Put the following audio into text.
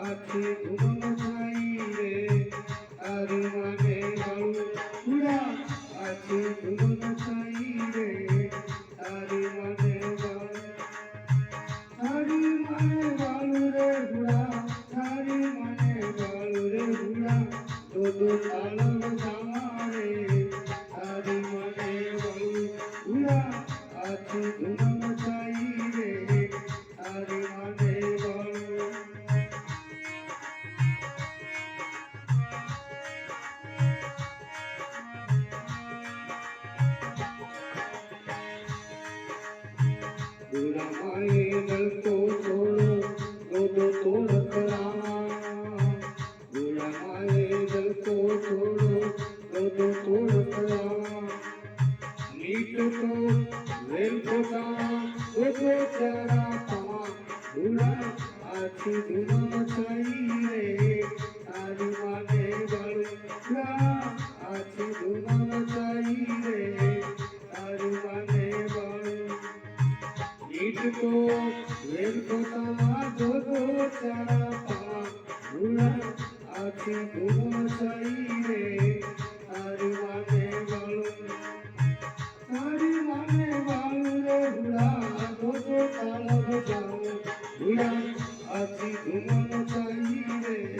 আছি ঘুমানো চাই রে আর মানে বালু ঘুরা আছি ঘুমানো চাই রে আর মানে বালু ছাড়ি মানে বালু রে ঘুরা ছাড়ি মানে বালু রে ঘুরা তোদো তালব জামা রে ছাড়ি মানে বালু ঘুরা আছি ঘুমানো চাই রে আর মানে বালু बुरा माए दल को छोड़ो दो तोड़ कराना बुरा माए दल को छोड़ो दो तोड़ कराना नीट को रेल को दो चरा पामा बुरा आछी धुना चाहिए आदि माने बलुरा आछी धुना चाहिए आदि माने बलु ईट को रेल को दो चरा पामा बुरा आछी धुना चाहिए आदि माने बलु आदि माने बलु रे बुरा दो तालब जाओ बुरा आछी धुना चाहिए